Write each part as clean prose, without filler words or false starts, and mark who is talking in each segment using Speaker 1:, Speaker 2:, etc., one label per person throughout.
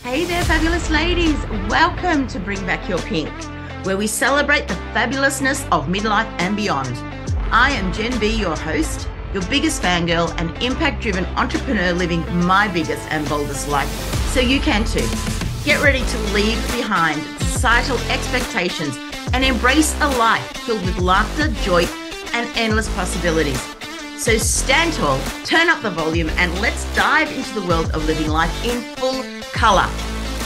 Speaker 1: Hey there, fabulous ladies. Welcome to Bring Back Your Pink, where we celebrate the fabulousness of midlife and beyond. I am Jen B, your host, your biggest fangirl and impact-driven entrepreneur living my biggest and boldest life, so you can too. Get ready to leave behind societal expectations and embrace a life filled with laughter, joy, and endless possibilities. So stand tall, turn up the volume, and let's dive into the world of living life in full color.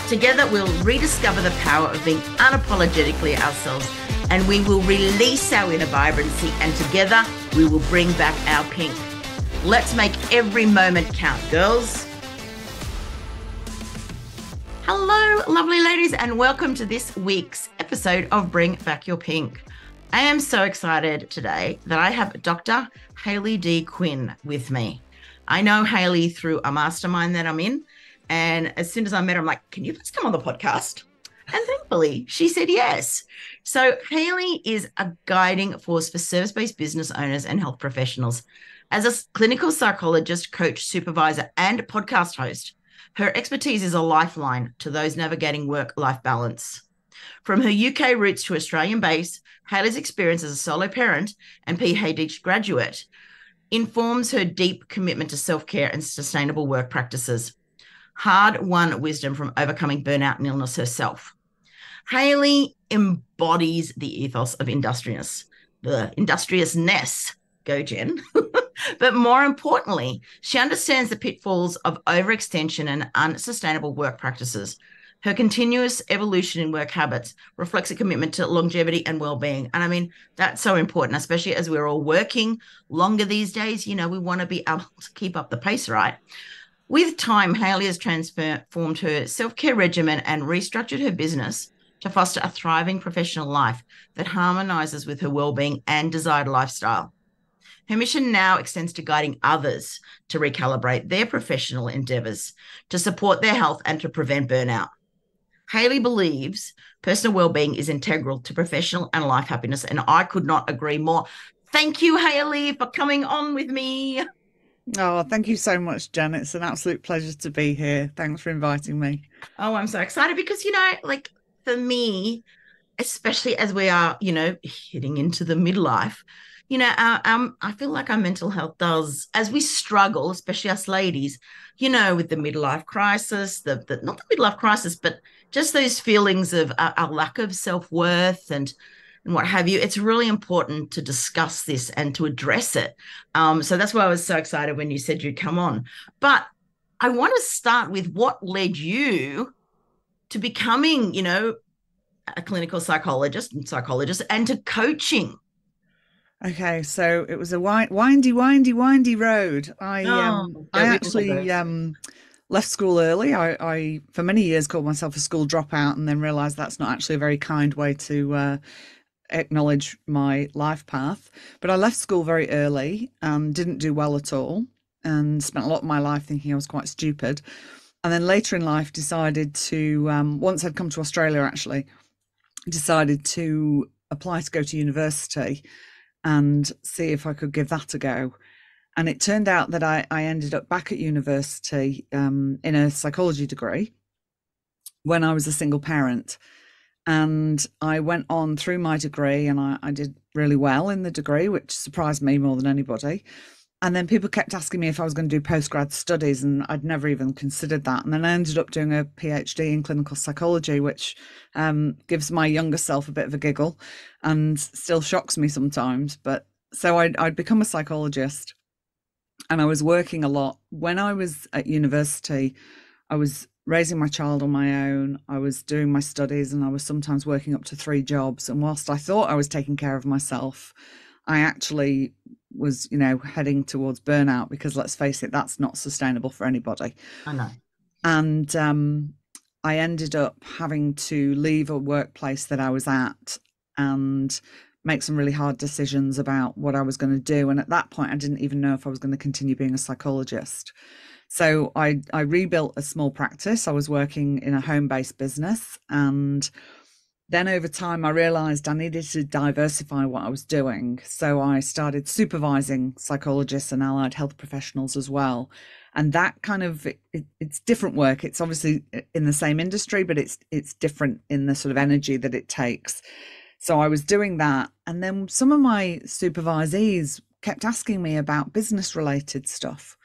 Speaker 1: Together, we'll rediscover the power of being unapologetically ourselves, and we will release our inner vibrancy, and together we will bring back our pink. Let's make every moment count, girls. Hello, lovely ladies, and welcome to this week's episode of Bring Back Your Pink. I am so excited today that I have Dr. Hayley D Quinn with me. I know Hayley through a mastermind that I'm in, and as soon as I met her, I'm like, can you please come on the podcast? And thankfully, she said yes. So Hayley is a guiding force for service-based business owners and health professionals. As a clinical psychologist, coach, supervisor, and podcast host, her expertise is a lifeline to those navigating work-life balance. From her UK roots to Australian base, Hayley's experience as a solo parent and PhD graduate informs her deep commitment to self-care and sustainable work practices. Hard-won wisdom from overcoming burnout and illness herself. Hayley embodies the ethos of industriousness, go Jen. But more importantly, she understands the pitfalls of overextension and unsustainable work practices. Her continuous evolution in work habits reflects a commitment to longevity and well-being. And I mean, that's so important, especially as we're all working longer these days. You know, we want to be able to keep up the pace, right? With time, Hayley has transformed her self-care regimen and restructured her business to foster a thriving professional life that harmonizes with her well-being and desired lifestyle. Her mission now extends to guiding others to recalibrate their professional endeavors, to support their health and to prevent burnout. Hayley believes personal well-being is integral to professional and life happiness, and I could not agree more. Thank you, Hayley, for coming on with me.
Speaker 2: Oh, thank you so much, Jen. It's an absolute pleasure to be here. Thanks for inviting me.
Speaker 1: Oh, I'm so excited because, you know, like for me, especially as we are, you know, heading into the midlife, you know, I feel like our mental health does, as we struggle, especially us ladies, you know, with the midlife crisis, not the midlife crisis, but just those feelings of our lack of self-worth and what have you. It's really important to discuss this and to address it. So that's why I was so excited when you said you'd come on. But I want to start with what led you to becoming, you know, a clinical psychologist and to coaching.
Speaker 2: Okay, so it was a windy road. I actually left school early. I for many years called myself a school dropout and then realised that's not actually a very kind way to acknowledge my life path. But I left school very early and didn't do well at all and spent a lot of my life thinking I was quite stupid. And then later in life decided to, once I'd come to Australia actually, decided to apply to go to university and see if I could give that a go. And it turned out that I ended up back at university in a psychology degree when I was a single parent. And I went on through my degree and I did really well in the degree, which surprised me more than anybody. And then people kept asking me if I was going to do postgrad studies, and I'd never even considered that. And then I ended up doing a PhD in clinical psychology, which gives my younger self a bit of a giggle and still shocks me sometimes. But so I'd become a psychologist and I was working a lot. When I was at university, I was raising my child on my own. I was doing my studies and I was sometimes working up to 3 jobs. And whilst I thought I was taking care of myself, I actually was, you know, heading towards burnout because let's face it, that's not sustainable for anybody.
Speaker 1: I know.
Speaker 2: And I ended up having to leave a workplace that I was at and make some really hard decisions about what I was going to do. And at that point, I didn't even know if I was going to continue being a psychologist. So I rebuilt a small practice. I was working in a home-based business, and then over time, I realized I needed to diversify what I was doing. So I started supervising psychologists and allied health professionals as well. And that kind of, it's different work. It's obviously in the same industry, but it's different in the sort of energy that it takes. So I was doing that. And then some of my supervisees kept asking me about business related stuff.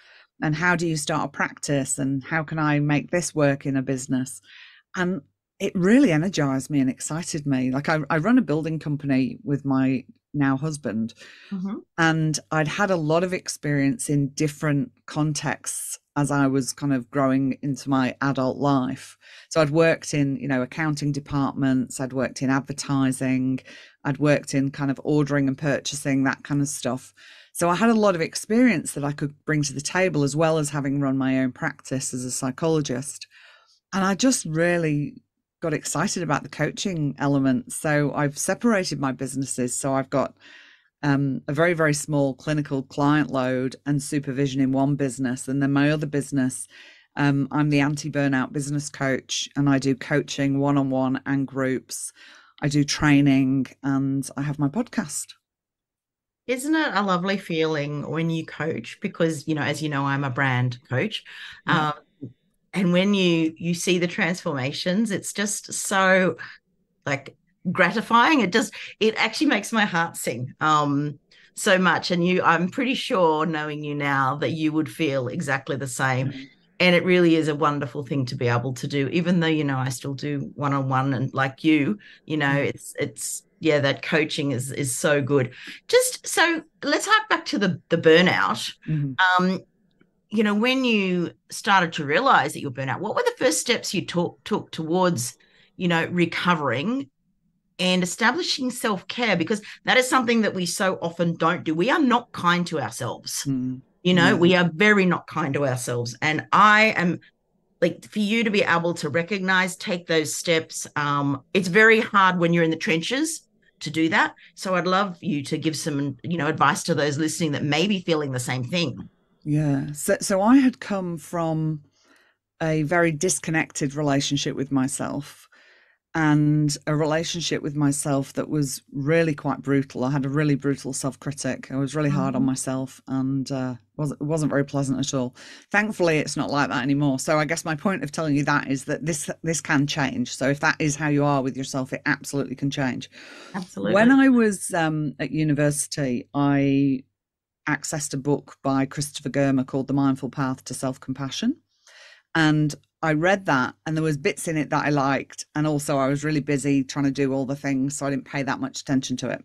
Speaker 2: And how do you start a practice? And how can I make this work in a business? And it really energized me and excited me. Like I run a building company with my now husband, and I'd had a lot of experience in different contexts as I was kind of growing into my adult life. So I'd worked in, accounting departments, I'd worked in advertising, I'd worked in kind of ordering and purchasing, that kind of stuff. So I had a lot of experience that I could bring to the table, as well as having run my own practice as a psychologist. And I just really got excited about the coaching element. So I've separated my businesses. So I've got a very, very small clinical client load and supervision in one business. And then my other business, I'm the anti-burnout business coach, and I do coaching one-on-one and groups. I do training, and I have my podcast.
Speaker 1: Isn't it a lovely feeling when you coach? Because, as you know, I'm a brand coach. Yeah. And when you see the transformations, it's just so like gratifying. It actually makes my heart sing so much. And I'm pretty sure, knowing you now, that you would feel exactly the same. Mm-hmm. And it really is a wonderful thing to be able to do, even though, I still do one-on-one, and like it's yeah, that coaching is so good. Just so let's hark back to the burnout. Mm-hmm. When you started to realize that you were burnout, what were the first steps you took towards, recovering and establishing self-care? Because that is something that we so often don't do. We are not kind to ourselves. Mm. We are very not kind to ourselves. And I am like, for you to be able to recognize, take those steps, it's very hard when you're in the trenches to do that. So I'd love you to give some, advice to those listening that may be feeling the same thing.
Speaker 2: Yeah. So I had come from a very disconnected relationship with myself, and a relationship with myself that was really quite brutal. I had a really brutal self-critic. I was really hard on myself, and it wasn't very pleasant at all. Thankfully, it's not like that anymore. So I guess my point of telling you that is that this can change. So if that is how you are with yourself, it absolutely can change.
Speaker 1: Absolutely.
Speaker 2: When I was at university, I accessed a book by Christopher Germer called The Mindful Path to Self-Compassion. And I read that, and there was bits in it that I liked. And also I was really busy trying to do all the things, so I didn't pay that much attention to it.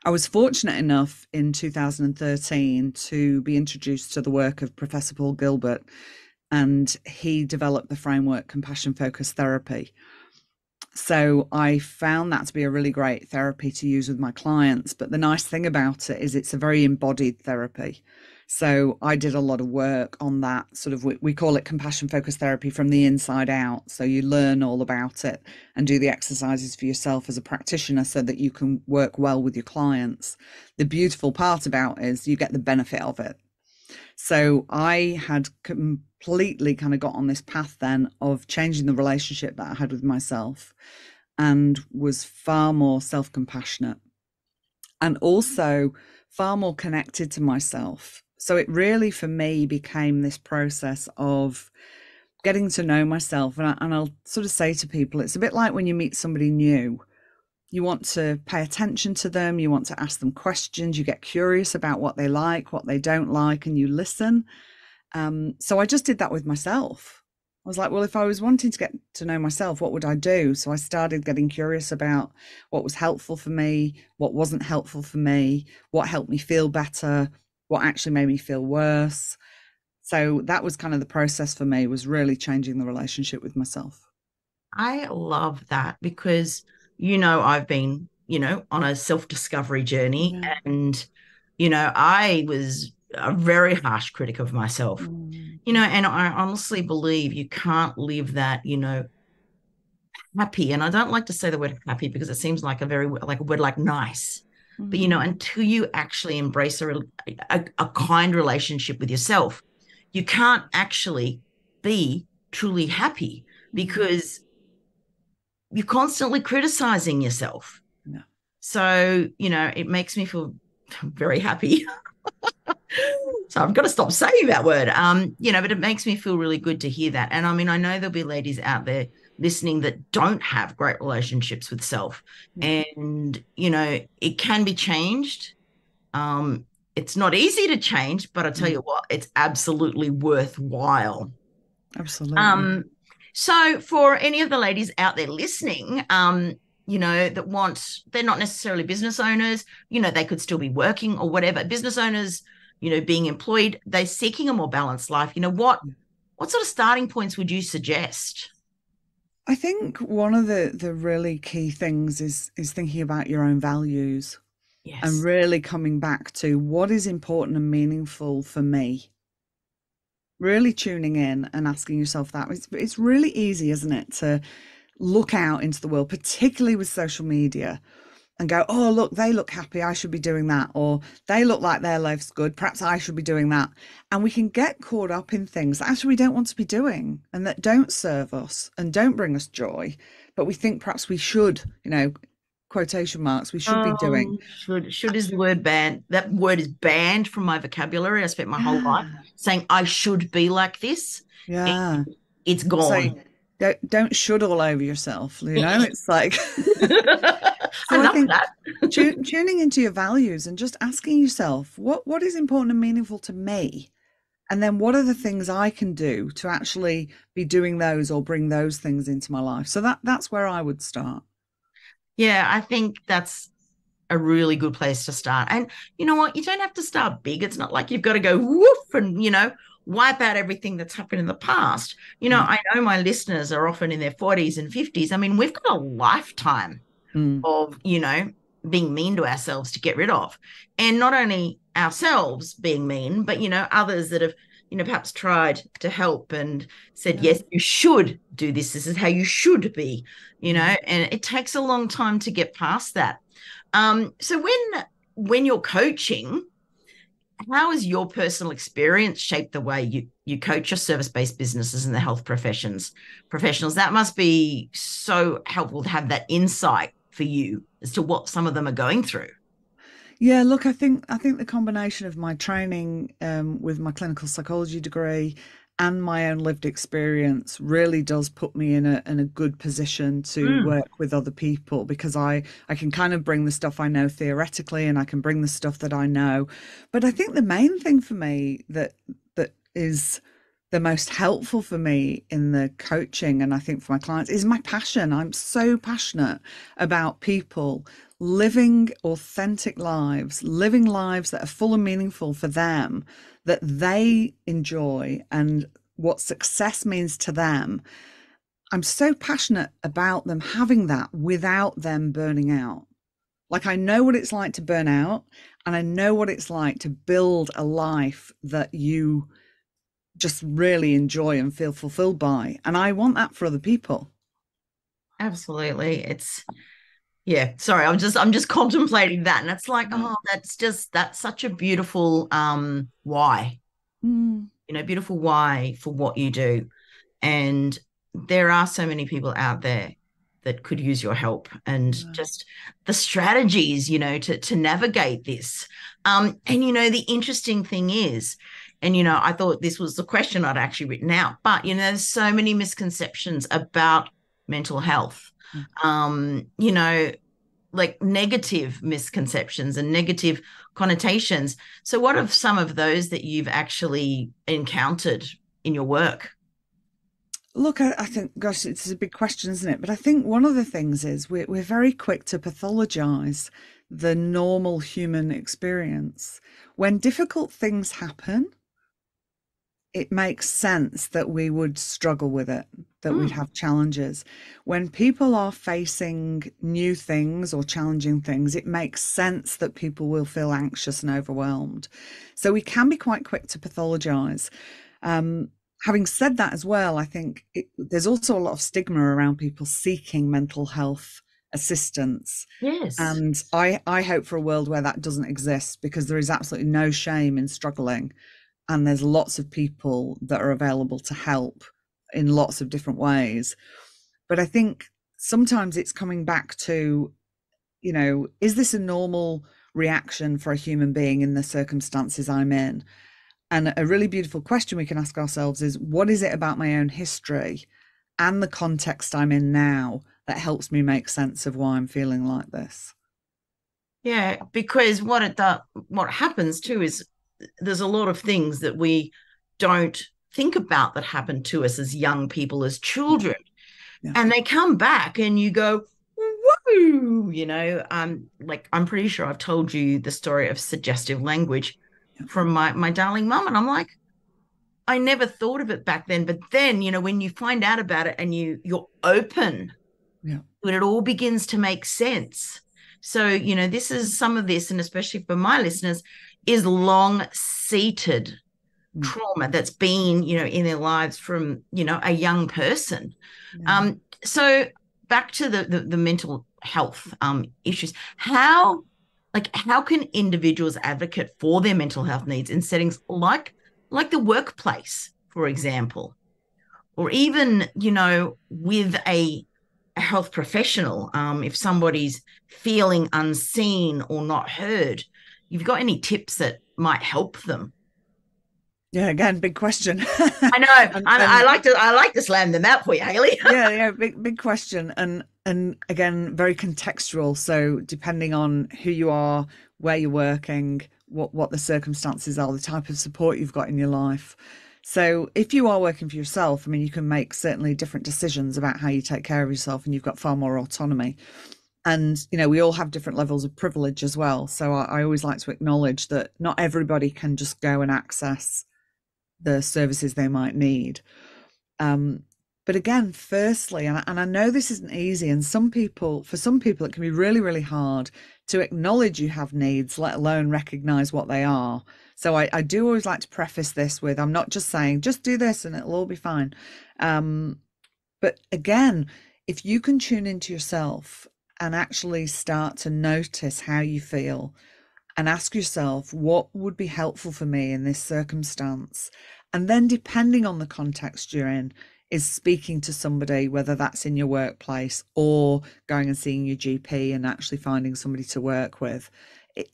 Speaker 2: I was fortunate enough in 2013 to be introduced to the work of Professor Paul Gilbert, and he developed the framework Compassion Focused Therapy. So I found that to be a really great therapy to use with my clients. But the nice thing about it is it's a very embodied therapy. So I did a lot of work on that sort of, we call it compassion focused therapy from the inside out. So you learn all about it and do the exercises for yourself as a practitioner so that you can work well with your clients. The beautiful part about it is you get the benefit of it. So I had completely kind of got on this path then of changing the relationship that I had with myself, and was far more self-compassionate and also far more connected to myself. So it really, for me, became this process of getting to know myself. And I'll sort of say to people, it's a bit like when you meet somebody new. You want to pay attention to them. You want to ask them questions. You get curious about what they like, what they don't like, and you listen. So I just did that with myself. I was like, well, if I was wanting to get to know myself, what would I do? So I started getting curious about what was helpful for me, what wasn't helpful for me, what helped me feel better, what actually made me feel worse. So that was kind of the process for me, was really changing the relationship with myself.
Speaker 1: I love that because, I've been, on a self-discovery journey, and, I was a very harsh critic of myself, and I honestly believe you can't live that, happy. And I don't like to say the word happy because it seems like a word like nice. But, until you actually embrace a kind relationship with yourself, you can't actually be truly happy because you're constantly criticizing yourself. Yeah. So, it makes me feel very happy So I've got to stop saying that word. But it makes me feel really good to hear that. And I mean, I know there'll be ladies out there listening that don't have great relationships with self.
Speaker 2: Yeah,
Speaker 1: And, it can be changed. It's not easy to change, but I tell
Speaker 2: mm,
Speaker 1: you what, it's absolutely worthwhile.
Speaker 2: absolutely.
Speaker 1: Um, so for any of the ladies out there listening, that they're not necessarily business owners, they could still be working or whatever. Business owners, being employed, they're seeking a more balanced life. What sort of starting points would you suggest?
Speaker 2: I think one of the really key things is thinking about your own values and
Speaker 1: Yes.
Speaker 2: really coming back to what is important and meaningful for me. Really tuning in and asking yourself that. It's really easy, isn't it, to look out into the world, particularly with social media, and go, oh, look, they look happy. I should be doing that. Or they look like their life's good. Perhaps I should be doing that. And we can get caught up in things that actually we don't want to be doing and that don't serve us and don't bring us joy. But we think perhaps we should, quotation marks, we should be doing.
Speaker 1: Should is the word banned. That word is banned from my vocabulary. I spent my whole life
Speaker 2: Yeah.
Speaker 1: saying I should be like this. And
Speaker 2: Yeah.
Speaker 1: it's
Speaker 2: So
Speaker 1: gone.
Speaker 2: don't should all over yourself, it's like
Speaker 1: I
Speaker 2: so I
Speaker 1: love
Speaker 2: think
Speaker 1: that.
Speaker 2: tuning into your values and just asking yourself what is important and meaningful to me, and then what are the things I can do to actually be doing those or bring those things into my life. So that's where I would start.
Speaker 1: Yeah, I think that's a really good place to start. And you know what? You don't have to start big. It's not like you've got to go woof and, wipe out everything that's happened in the past.
Speaker 2: Yeah.
Speaker 1: I know my listeners are often in their 40s and 50s. I mean, we've got a lifetime
Speaker 2: Mm.
Speaker 1: of, being mean to ourselves to get rid of. And not only ourselves being mean, but, others that have, perhaps tried to help and said,
Speaker 2: Yeah.
Speaker 1: yes, you should do this. This is how you should be,
Speaker 2: Mm.
Speaker 1: and it takes a long time to get past that. So when you're coaching, how has your personal experience shaped the way you coach your service-based businesses and the health professionals? That must be so helpful to have that insight for you as to what some of them are going through.
Speaker 2: Yeah, look, I think the combination of my training with my clinical psychology degree and my own lived experience really does put me in a good position to
Speaker 1: Mm.
Speaker 2: work with other people, because I can kind of bring the stuff I know theoretically and I can bring the stuff that I know. But I think the main thing for me that is the most helpful for me in the coaching, and I think for my clients, is my passion. I'm so passionate about people living authentic lives, living lives that are full and meaningful for them, that they enjoy, and what success means to them. I'm so passionate about them having that without them burning out. Like, I know what it's like to burn out, and I know what it's like to build a life that you just really enjoy and feel fulfilled by. And I want that for other people.
Speaker 1: Absolutely. Yeah, sorry, I'm just contemplating that. And it's like,
Speaker 2: Yeah.
Speaker 1: oh, that's such a beautiful why,
Speaker 2: Mm,
Speaker 1: beautiful why for what you do. And there are so many people out there that could use your help and
Speaker 2: yeah.
Speaker 1: just the strategies, to navigate this. And the interesting thing is, and I thought this was the question I'd actually written out, but there's so many misconceptions about mental health.
Speaker 2: Yeah.
Speaker 1: Like negative misconceptions and negative connotations. So what are some of those that you've actually encountered in your work?
Speaker 2: Look, I think, gosh, it's a big question, isn't it? But I think one of the things is we're very quick to pathologize the normal human experience. When difficult things happen, it makes sense that we would struggle with it, that we'd
Speaker 1: Mm,
Speaker 2: have challenges. When people are facing new things or challenging things, it makes sense that people will feel anxious and overwhelmed. So we can be quite quick to pathologize. Having said that as well, I think there's also a lot of stigma around people seeking mental health assistance.
Speaker 1: yes.
Speaker 2: And I hope for a world where that doesn't exist, because there is absolutely no shame in struggling, and there's lots of people that are available to help in lots of different ways. But I think sometimes it's coming back to, is this a normal reaction for a human being in the circumstances I'm in. And a really beautiful question we can ask ourselves is, what is it about my own history and the context I'm in now that helps me make sense of why I'm feeling like this?
Speaker 1: Yeah, because what happens too is there's a lot of things that we don't think about that happen to us as young people, as children.
Speaker 2: Yeah.
Speaker 1: And they come back and you go, whoa, like I'm pretty sure I've told you the story of suggestive language from my darling mum. And I'm like, I never thought of it back then. But then, when you find out about it and you're open, when it all begins to make sense. So, this is some of this, and especially for my listeners, is long-seated trauma that's been, in their lives from, a young person. So back to the mental health issues. How can individuals advocate for their mental health needs in settings like the workplace, for example, or even, with a health professional, if somebody's feeling unseen or not heard? You've got any tips that might help them?
Speaker 2: Yeah, again, big question.
Speaker 1: I know. I like to slam them out for you, Hayley.
Speaker 2: yeah, big question, and again, very contextual. So depending on who you are, where you're working, what the circumstances are, the type of support you've got in your life. So if you are working for yourself, I mean, you can make certainly different decisions about how you take care of yourself, and you've got far more autonomy. And, we all have different levels of privilege as well. So I always like to acknowledge that not everybody can just go and access the services they might need. But again, firstly, and I know this isn't easy, and for some people, it can be really, really hard to acknowledge you have needs, let alone recognize what they are. So I do always like to preface this with, I'm not just saying, just do this and it'll all be fine. But again, if you can tune into yourself and actually start to notice how you feel and ask yourself, what would be helpful for me in this circumstance? And then depending on the context you're in, is speaking to somebody, whether that's in your workplace or going and seeing your GP and actually finding somebody to work with,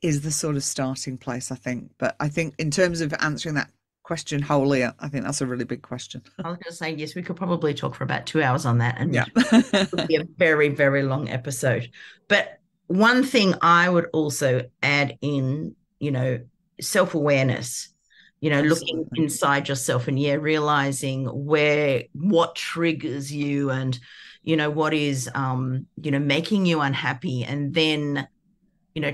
Speaker 2: is the sort of starting place, I think. But I think in terms of answering that question wholly, I think that's a really big question.
Speaker 1: I was going to say, yes, we could probably talk for about 2 hours on that, and it would be a very, very long episode. But one thing I would also add in, self-awareness, looking inside yourself and realizing what triggers you and, what is, making you unhappy, and then,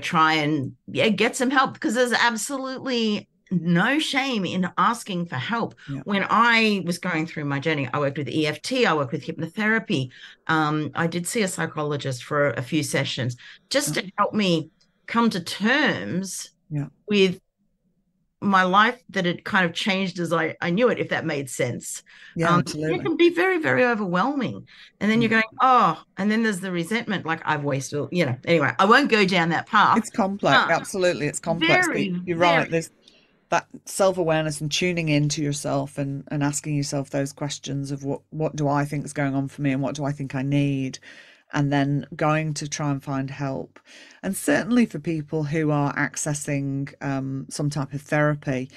Speaker 1: try and get some help, because there's absolutely no shame in asking for help. When I was going through my journey, I worked with EFT, I worked with hypnotherapy. I did see a psychologist for a few sessions just to help me come to terms with my life, that it kind of changed as I knew it, if that made sense.
Speaker 2: Absolutely.
Speaker 1: It can be very, very overwhelming. And then you're going, and then there's the resentment, like I've wasted, anyway, I won't go down that path.
Speaker 2: It's complex. Absolutely. It's complex. You're right. There's that self-awareness and tuning into yourself and asking yourself those questions of what do I think is going on for me, and what do I think I need? And then going to try and find help. And certainly for people who are accessing some type of therapy,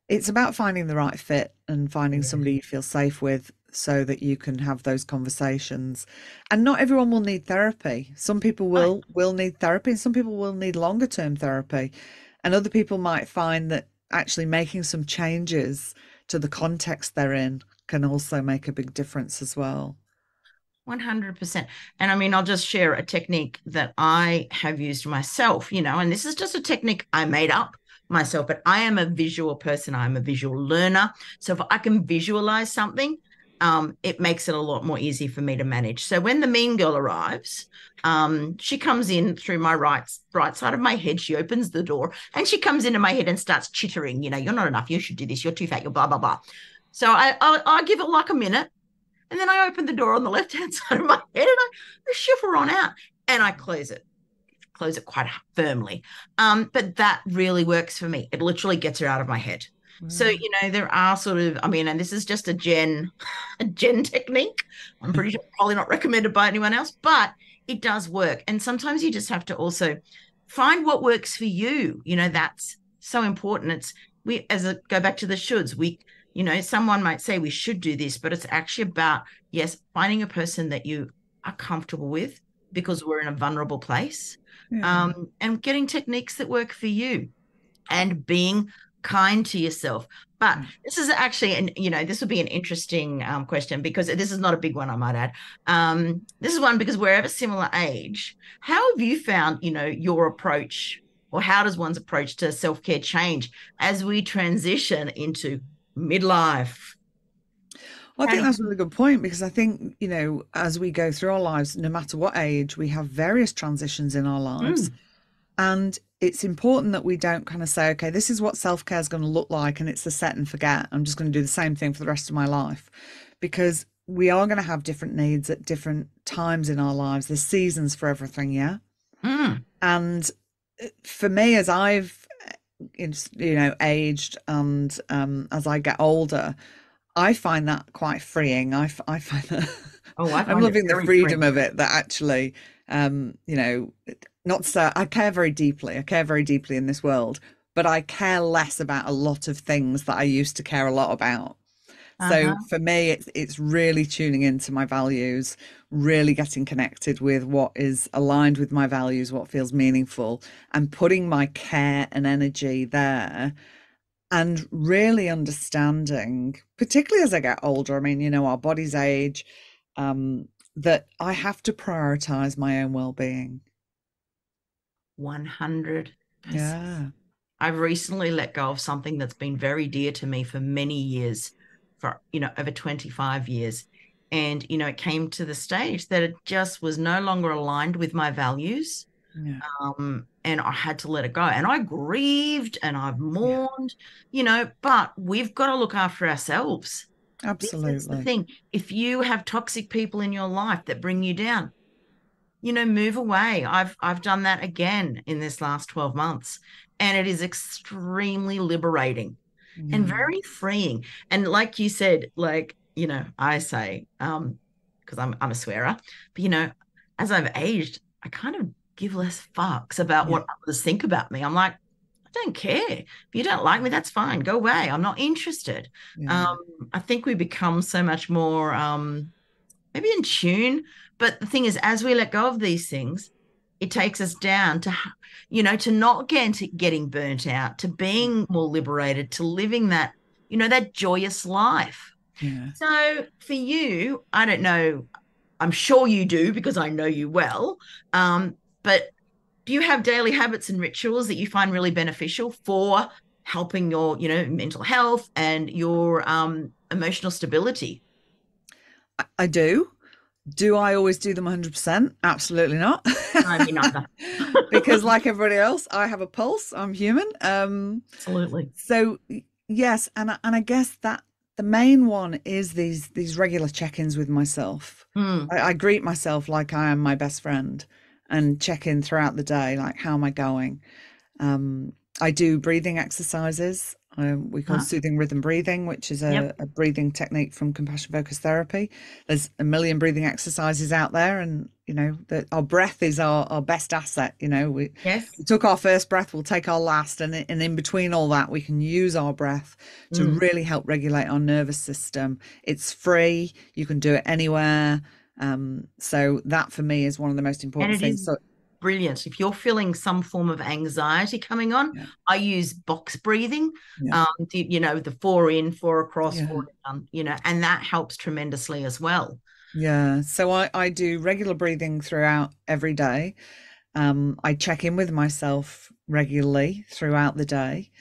Speaker 2: it's about finding the right fit and finding somebody you feel safe with, so that you can have those conversations. And not everyone will need therapy. Some people will need therapy, and some people will need longer term therapy. And other people might find that actually making some changes to the context they're in can also make a big difference as well.
Speaker 1: 100%. And I mean, I'll just share a technique that I have used myself, and this is just a technique I made up myself, but I am a visual person. I'm a visual learner. So if I can visualize something, it makes it a lot more easy for me to manage. So when the mean girl arrives, she comes in through my right side of my head. She opens the door and she comes into my head and starts chittering, you're not enough, you should do this, you're too fat, you're blah, blah, blah. So I give it like a minute. And then I open the door on the left-hand side of my head and I shift her on out, and I close it quite firmly. But that really works for me. It literally gets her out of my head. So, there are sort of, and this is just a Jen technique. I'm pretty sure probably not recommended by anyone else, but it does work. And sometimes you just have to also find what works for you. That's so important. Go back to the shoulds, someone might say we should do this, but it's actually about, yes, finding a person that you are comfortable with, because we're in a vulnerable place, and getting techniques that work for you, and being kind to yourself. But this is actually, and this would be an interesting question, because this is not a big one, I might add. This is one because we're of a similar age. How have you found, your approach, or how does one's approach to self-care change as we transition into midlife?
Speaker 2: Well, I think that's a really good point, because I think, as we go through our lives, no matter what age, we have various transitions in our lives. And it's important that we don't kind of say, okay, this is what self-care is going to look like, and it's the set and forget. I'm just going to do the same thing for the rest of my life, because we are going to have different needs at different times in our lives. There's seasons for everything, yeah? And for me, as I've, aged, and as I get older, I find that quite freeing. I find that I'm loving the freedom of it, that actually, not so, I care very deeply in this world, but I care less about a lot of things that I used to care a lot about. So for me, it's really tuning into my values, really getting connected with what is aligned with my values, what feels meaningful, and putting my care and energy there, and really understanding, particularly as I get older, I mean, our bodies age, that I have to prioritize my own well-being.
Speaker 1: 100%.
Speaker 2: Yeah.
Speaker 1: I've recently let go of something that's been very dear to me for many years, for over 25 years, and it came to the stage that it just was no longer aligned with my values. And I had to let it go, and I grieved and I've mourned, but we've got to look after ourselves.
Speaker 2: Absolutely.
Speaker 1: This is the thing. If you have toxic people in your life that bring you down, move away. I've done that again in this last 12 months, and it is extremely liberating and very freeing. And like you said, I say, because I'm a swearer, but as I've aged, I kind of give less fucks about what others think about me. I'm like, I don't care. If you don't like me, that's fine. Go away. I'm not interested. I think we become so much more maybe in tune. But the thing is, as we let go of these things, it takes us down to, to not getting burnt out, to being more liberated, to living that, that joyous life. So for you, I don't know, I'm sure you do, because I know you well. But do you have daily habits and rituals that you find really beneficial for helping your, mental health and your emotional stability?
Speaker 2: I do. Do I always do them 100%? Absolutely not.
Speaker 1: I mean, neither.
Speaker 2: Because like everybody else, I have a pulse. I'm human.
Speaker 1: Absolutely.
Speaker 2: So yes, and I guess that the main one is these regular check-ins with myself. I greet myself like I am my best friend, and check in throughout the day, like, how am I going? I do breathing exercises. We call soothing rhythm breathing, which is a breathing technique from compassion focused therapy. There's a million breathing exercises out there, and that our breath is our best asset. We took our first breath, we'll take our last, and in between all that, we can use our breath to really help regulate our nervous system. It's free, you can do it anywhere. So that for me is one of the most important things. So
Speaker 1: brilliant. If you're feeling some form of anxiety coming on, I use box breathing, the 4 in, 4 across, 4 down, and that helps tremendously as well.
Speaker 2: So I do regular breathing throughout every day. I check in with myself regularly throughout the day.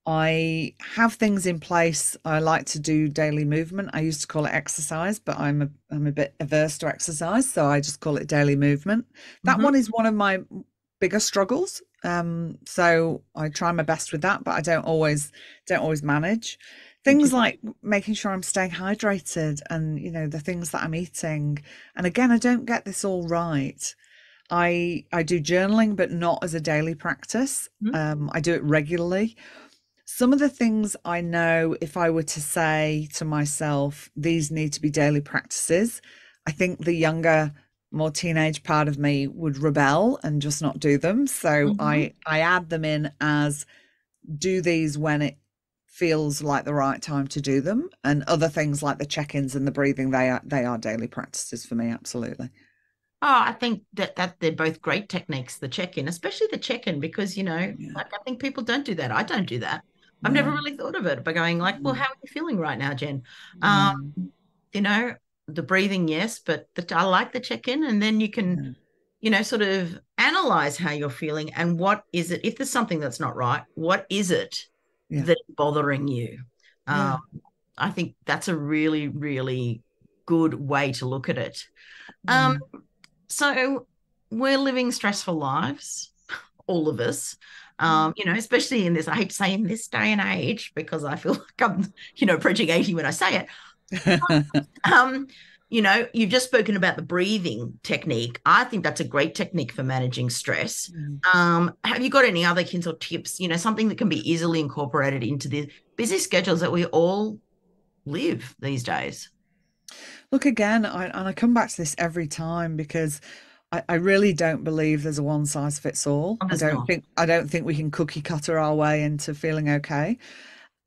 Speaker 2: I have things in place. I like to do daily movement. I used to call it exercise, but I'm a bit averse to exercise, so I just call it daily movement. That one is one of my bigger struggles. So I try my best with that, but I don't always manage. Things like making sure I'm staying hydrated, and the things that I'm eating. And again, I don't get this all right. I do journaling, but not as a daily practice. I do it regularly. Some of the things I know, if I were to say to myself, these need to be daily practices, I think the younger more teenage part of me would rebel and just not do them. So I add them in as do these when it feels like the right time to do them, and other things like the check-ins and the breathing, they are daily practices for me. Absolutely.
Speaker 1: Oh, I think that they're both great techniques, the check-in, especially the check-in, because,
Speaker 2: Yeah.
Speaker 1: like I think people don't do that. I don't do that. I've never
Speaker 2: No.
Speaker 1: really thought of it by going like, well, how
Speaker 2: Mm.
Speaker 1: are you feeling right now, Jen? Um,
Speaker 2: No.
Speaker 1: you know, the breathing, yes, but I like the check-in, and then you can,
Speaker 2: No.
Speaker 1: sort of analyze how you're feeling and what is it, if there's something that's not right, what is it
Speaker 2: Yeah.
Speaker 1: that's bothering you? Um,
Speaker 2: Yeah.
Speaker 1: I think that's a really, really good way to look at it. Um,
Speaker 2: Yeah.
Speaker 1: so we're living stressful lives, all of us. Especially in this, I hate to say in this day and age, because I feel like I'm, approaching 80 when I say it. Um, you've just spoken about the breathing technique. I think that's a great technique for managing stress.
Speaker 2: Mm.
Speaker 1: Have you got any other hints or tips, something that can be easily incorporated into the busy schedules that we all live these days?
Speaker 2: Look, again, I come back to this every time because I really don't believe there's a one size fits all.
Speaker 1: Oh,
Speaker 2: I
Speaker 1: there's
Speaker 2: don't
Speaker 1: not.
Speaker 2: think I don't think we can cookie cutter our way into feeling okay.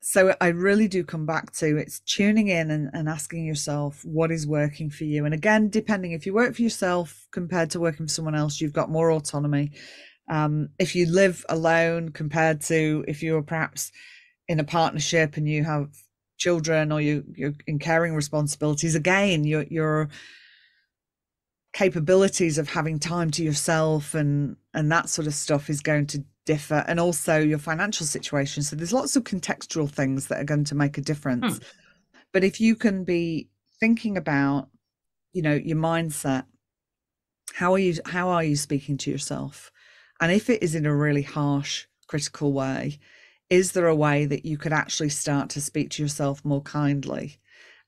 Speaker 2: So I really do come back to it's tuning in and asking yourself what is working for you. And again, depending if you work for yourself compared to working for someone else, you've got more autonomy. If you live alone compared to if you're perhaps in a partnership and you have children or you're in caring responsibilities, again, your capabilities of having time to yourself and that sort of stuff is going to differ, and also your financial situation. So there's lots of contextual things that are going to make a difference. But if you can be thinking about, your mindset, how are you speaking to yourself? And if it is in a really harsh, critical way, is there a way that you could actually start to speak to yourself more kindly?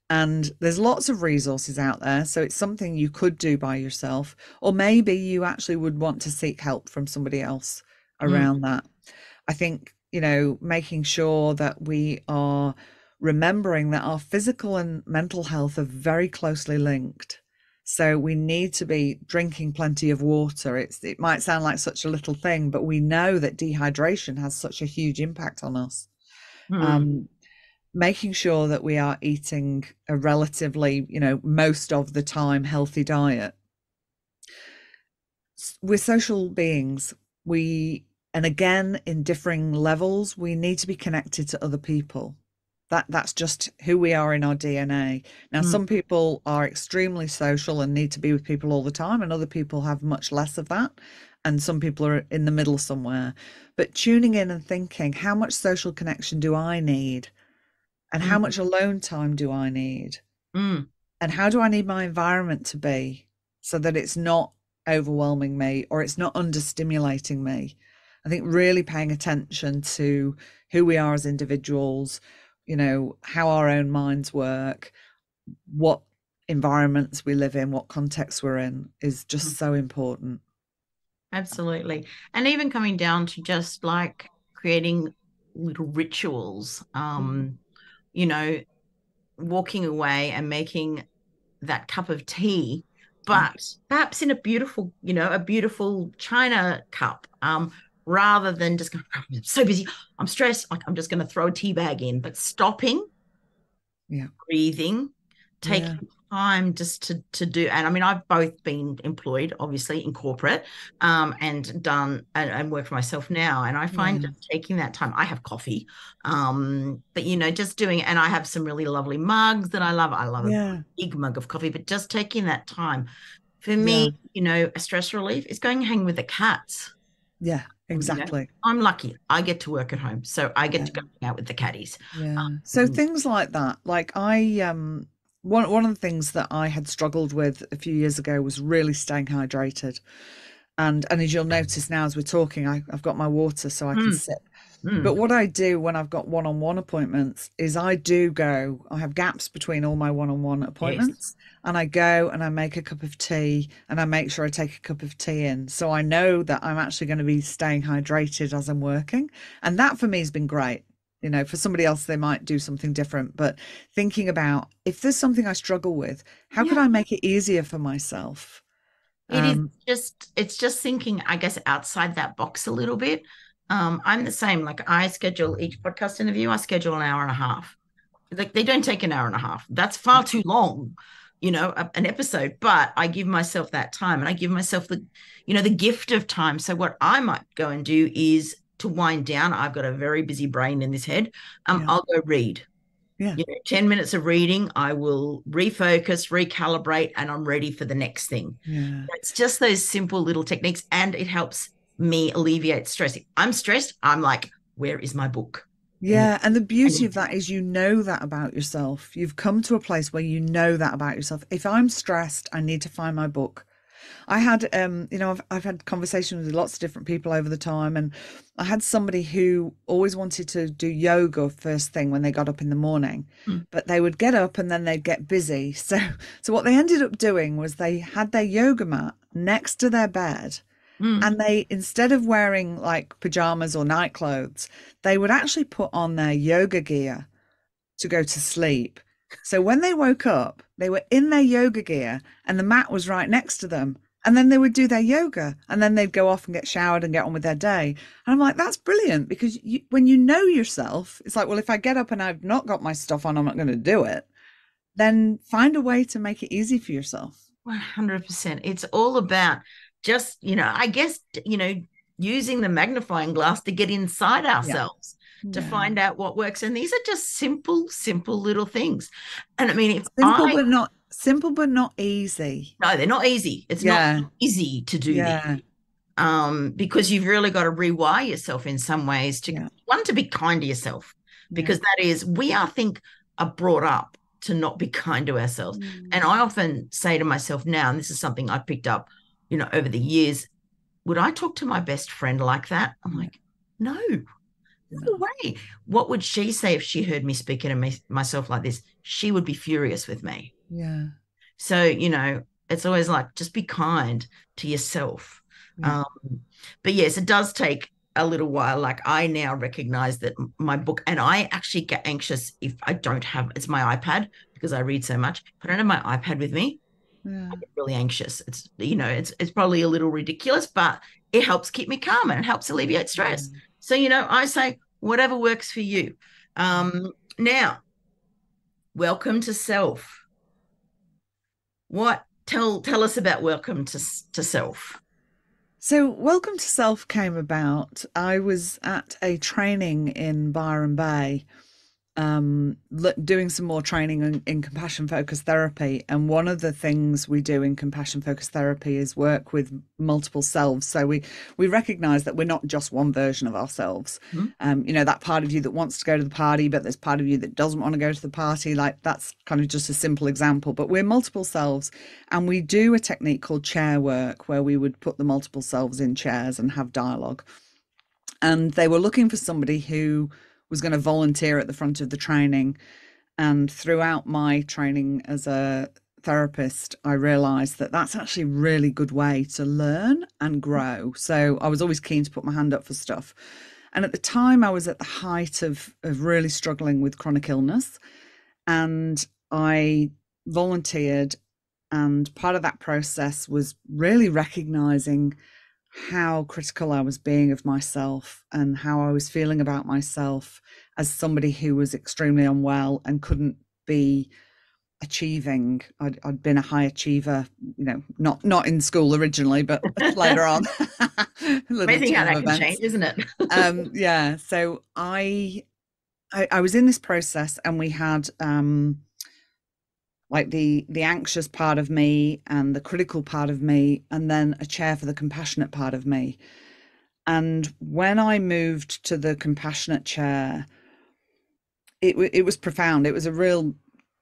Speaker 2: And there's lots of resources out there. So it's something you could do by yourself, or maybe you actually would want to seek help from somebody else
Speaker 1: Mm.
Speaker 2: around that. I think, making sure that we are remembering that our physical and mental health are very closely linked. So we need to be drinking plenty of water. It might sound like such a little thing, but we know that dehydration has such a huge impact on us.
Speaker 1: Mm.
Speaker 2: Um, Making sure that we are eating a relatively, most of the time healthy diet. We're social beings. And again, in differing levels, we need to be connected to other people. That's just who we are in our DNA. Now,
Speaker 1: Mm.
Speaker 2: some people are extremely social and need to be with people all the time, and other people have much less of that. And some people are in the middle somewhere. But tuning in and thinking, how much social connection do I need? And how
Speaker 1: Mm.
Speaker 2: much alone time do I need?
Speaker 1: Mm.
Speaker 2: And how do I need my environment to be so that it's not overwhelming me or it's not understimulating me? I think really paying attention to who we are as individuals, how our own minds work, what environments we live in, what contexts we're in is just so important.
Speaker 1: Absolutely. And even coming down to just like creating little rituals, you know, walking away and making that cup of tea,
Speaker 2: Yeah.
Speaker 1: but perhaps in a beautiful, a beautiful china cup, rather than just going, "Oh, I'm so busy, I'm stressed, like I'm just going to throw a tea bag in," but stopping,
Speaker 2: Yeah.
Speaker 1: breathing,
Speaker 2: Yeah.
Speaker 1: taking time just to do. And I mean, I've both been employed, obviously, in corporate, and done and work for myself now. And I find
Speaker 2: Yeah.
Speaker 1: just taking that time, I have coffee, but just doing it. And I have some really lovely mugs that I love. I love a
Speaker 2: Yeah.
Speaker 1: big mug of coffee, but just taking that time for
Speaker 2: Yeah.
Speaker 1: me, a stress relief is going and hang with the cats.
Speaker 2: Yeah. Exactly.
Speaker 1: I'm lucky. I get to work at home, so I get
Speaker 2: Yeah.
Speaker 1: to go hang out with the catties.
Speaker 2: Yeah. So things like that, like one of the things that I had struggled with a few years ago was really staying hydrated. And as you'll notice now as we're talking, I've got my water so I can
Speaker 1: Mm,
Speaker 2: sip.
Speaker 1: mm,
Speaker 2: But what I do when I've got one-on-one appointments is I have gaps between all my one-on-one
Speaker 1: yes.
Speaker 2: appointments, and I go and I make a cup of tea and I make sure I take a cup of tea in. So I know that I'm actually going to be staying hydrated as I'm working. And that for me has been great. For somebody else, they might do something different, but thinking about if there's something I struggle with, how could
Speaker 1: Yeah.
Speaker 2: I make it easier for myself?
Speaker 1: It is just, it's just thinking, I guess, outside that box a little bit. I'm the same. Like I schedule each podcast interview, I schedule an hour and a half. Like they don't take an hour and a half. That's far too long, an episode. But I give myself that time, and I give myself the gift of time. So what I might go and do is to wind down. I've got a very busy brain in this head. I'll go read.
Speaker 2: Yeah.
Speaker 1: 10 minutes of reading, I will refocus, recalibrate, and I'm ready for the next thing.
Speaker 2: Yeah.
Speaker 1: It's just those simple little techniques, and it helps me alleviate stress. If I'm stressed, I'm like, where is my book?
Speaker 2: Yeah. And the beauty of that is, that about yourself. You've come to a place where you know that about yourself. If I'm stressed, I need to find my book. I had, I've had conversations with lots of different people over the time, and I had somebody who always wanted to do yoga first thing when they got up in the morning, but they would get up and then they'd get busy. So what they ended up doing was they had their yoga mat next to their bed, and they, instead of wearing like pajamas or night clothes, they would actually put on their yoga gear to go to sleep. So when they woke up, they were in their yoga gear and the mat was right next to them. And then they would do their yoga, and then they'd go off and get showered and get on with their day. And I'm like, that's brilliant, because when you know yourself, it's like, well, if I get up and I've not got my stuff on, I'm not going to do it. Then find a way to make it easy for yourself.
Speaker 1: 100%. It's all about just, I guess, using the magnifying glass to get inside ourselves. To find out what works. And these are just simple little things. And I mean, if
Speaker 2: simple but not easy.
Speaker 1: No, they're not easy. It's not easy to do this. Because you've really got to rewire yourself in some ways to one, to be kind to yourself, because that is, we are brought up to not be kind to ourselves. And I often say to myself now, and this is something I picked up, over the years, would I talk to my best friend like that? I'm like, no way. What would she say if she heard me speaking to myself like this? She would be furious with me.
Speaker 2: Yeah.
Speaker 1: So, it's always like, just be kind to yourself. But yes, it does take a little while. Like I now recognize that my book, and I actually get anxious if I don't have, it's my iPad, because I read so much. If I don't have my iPad with me, I get really anxious. It's, it's probably a little ridiculous, but it helps keep me calm and it helps alleviate stress. So, I say whatever works for you. Now, welcome to self. Tell us about welcome to self.
Speaker 2: So welcome to self came about. I was at a training in Byron Bay, doing some more training in compassion focused therapy, and one of the things we do in compassion focused therapy is work with multiple selves. So we recognize that we're not just one version of ourselves. That part of you that wants to go to the party, but there's part of you that doesn't want to go to the party. Like, that's kind of just a simple example, but we're multiple selves. And we do a technique called chair work, where we would put the multiple selves in chairs and have dialogue. And they were looking for somebody who was going to volunteer at the front of the training. And throughout my training as a therapist, I realized that that's actually a really good way to learn and grow. So I was always keen to put my hand up for stuff. And at the time, I was at the height of really struggling with chronic illness, and I volunteered. And part of that process was really recognizing how critical I was being of myself and how I was feeling about myself as somebody who was extremely unwell and couldn't be achieving. I'd been a high achiever, not in school originally, but later on.
Speaker 1: Amazing how that can change, isn't it?
Speaker 2: So I was in this process, and we had like the anxious part of me and the critical part of me, and then a chair for the compassionate part of me. And when I moved to the compassionate chair, it was profound. It was a real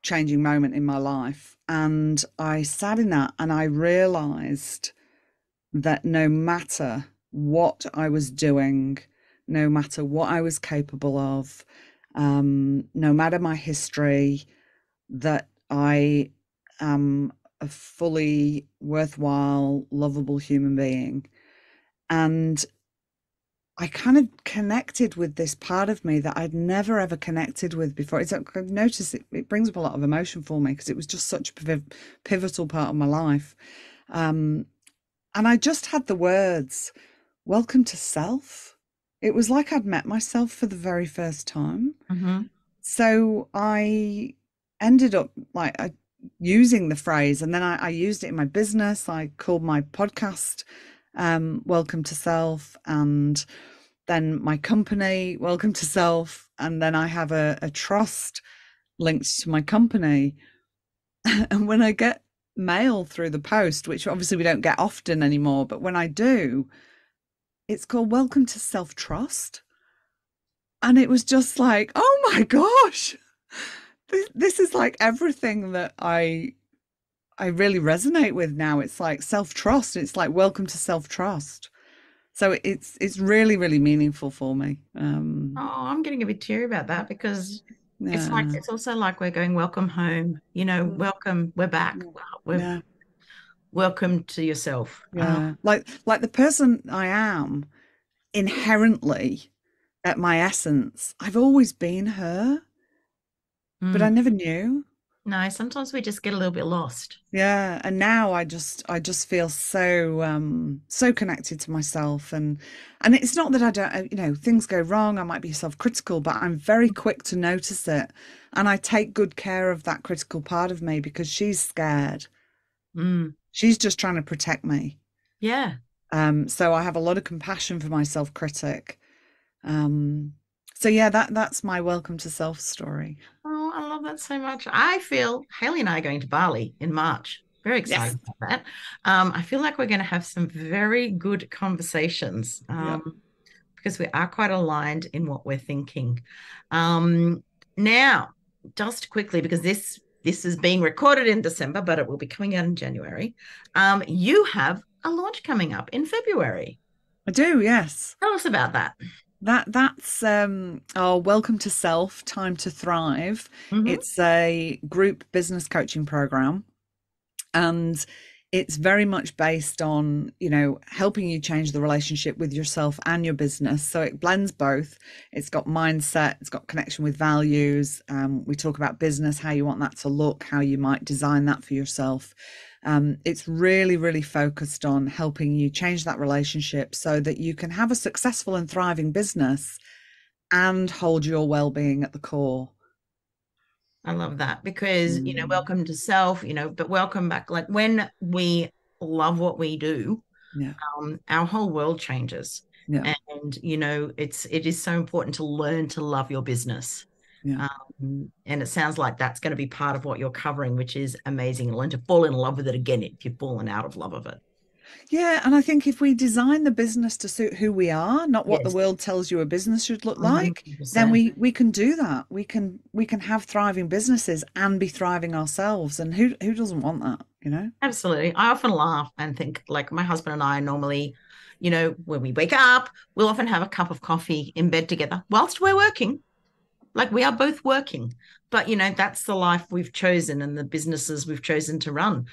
Speaker 2: changing moment in my life. And I sat in that, and I realized that no matter what I was doing, no matter what I was capable of, no matter my history, that I am a fully worthwhile, lovable human being. And I kind of connected with this part of me that I'd never ever connected with before. I've noticed it brings up a lot of emotion for me, because it was just such a pivotal part of my life. And I just had the words, welcome to self. It was like I'd met myself for the very first time.
Speaker 1: Mm-hmm.
Speaker 2: So I ended up using the phrase, and then I used it in my business. I called my podcast Welcome to Self, and then my company Welcome to Self, and then I have a trust linked to my company. And when I get mail through the post, which obviously we don't get often anymore, but when I do, it's called Welcome to Self-Trust. And it was just like, oh my gosh, this is like everything that I really resonate with now. It's like self-trust. It's like welcome to self-trust. So it's really, really meaningful for me.
Speaker 1: I'm getting a bit teary about that, because it's also like we're going, welcome home, welcome, we're back. Welcome to yourself.
Speaker 2: Like the person I am inherently, at my essence, I've always been her, but I never knew.
Speaker 1: No, sometimes we just get a little bit lost.
Speaker 2: Yeah, and now I just feel so connected to myself, and it's not that I don't, things go wrong, I might be self-critical, but I'm very quick to notice it, and I take good care of that critical part of me, because she's scared. She's just trying to protect me.
Speaker 1: Yeah.
Speaker 2: So I have a lot of compassion for my self-critic. So yeah, that's my welcome to self story.
Speaker 1: Oh, I love that so much. I feel Hayley and I are going to Bali in March. Very excited about that. I feel like we're going to have some very good conversations, because we are quite aligned in what we're thinking. Now, just quickly, because this is being recorded in December, but it will be coming out in January. You have a launch coming up in February.
Speaker 2: I do, yes.
Speaker 1: Tell us about that.
Speaker 2: That's our Welcome to Self, Time to Thrive. It's a group business coaching program, and it's very much based on, helping you change the relationship with yourself and your business. So it blends both. It's got mindset, it's got connection with values. We talk about business, how you want that to look, how you might design that for yourself. It's really, really focused on helping you change that relationship so that you can have a successful and thriving business and hold your well-being at the core.
Speaker 1: I love that, because, welcome to self, but welcome back. Like when we love what we do, our whole world changes. Yeah. And, it is so important to learn to love your business. Yeah. And it sounds like that's going to be part of what you're covering, which is amazing. Learn to fall in love with it again if you've fallen out of love of it.
Speaker 2: Yeah, and I think if we design the business to suit who we are, not what the world tells you a business should look like, 100%. Then we can do that. We can have thriving businesses and be thriving ourselves. And who doesn't want that,
Speaker 1: Absolutely. I often laugh and think, like, my husband and I normally, when we wake up, we'll often have a cup of coffee in bed together whilst we're working. Like, we are both working, but, that's the life we've chosen and the businesses we've chosen to run.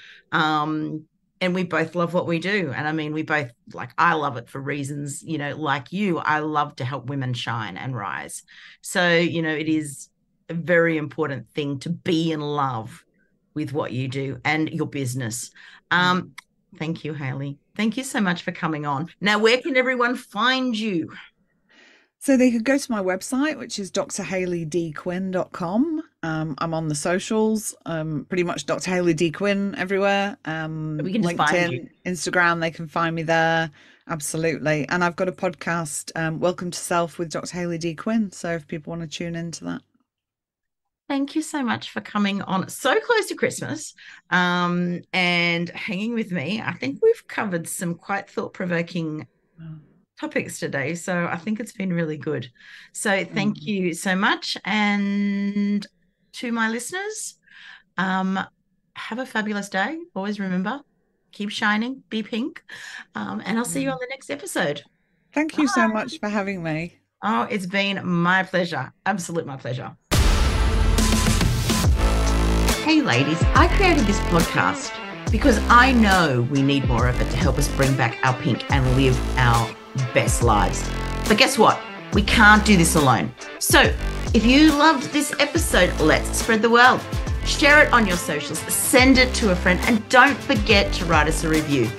Speaker 1: And we both love what we do. And I mean, we both, like, I love it for reasons, like you, I love to help women shine and rise. So, it is a very important thing to be in love with what you do and your business. Thank you, Hayley. Thank you so much for coming on. Now, where can everyone find you?
Speaker 2: So they could go to my website, which is drhayleydquinn.com. I'm on the socials, pretty much Dr. Hayley D Quinn everywhere.
Speaker 1: We can just find you.
Speaker 2: Instagram, they can find me there. Absolutely. And I've got a podcast, Welcome to Self with Dr. Hayley D Quinn. So if people want to tune into that.
Speaker 1: Thank you so much for coming on so close to Christmas and hanging with me. I think we've covered some quite thought-provoking topics today, so I think it's been really good. So thank you so much, and to my listeners, have a fabulous day. Always remember, keep shining, be pink, and I'll see you on the next episode.
Speaker 2: Thank you so much for having me.
Speaker 1: Oh, it's been my pleasure. Absolute my pleasure. Hey ladies, I created this podcast because I know we need more of it to help us bring back our pink and live our best lives. But guess what? We can't do this alone. So if you loved this episode, let's spread the word. Share it on your socials, send it to a friend, and don't forget to write us a review.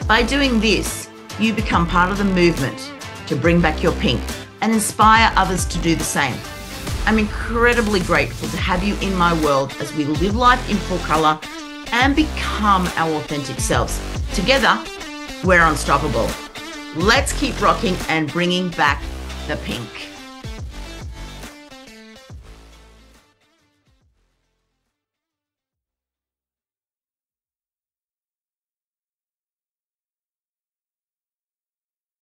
Speaker 1: By doing this, you become part of the movement to bring back your pink and inspire others to do the same. I'm incredibly grateful to have you in my world as we live life in full color and become our authentic selves. Together, we're unstoppable. Let's keep rocking and bringing back the pink.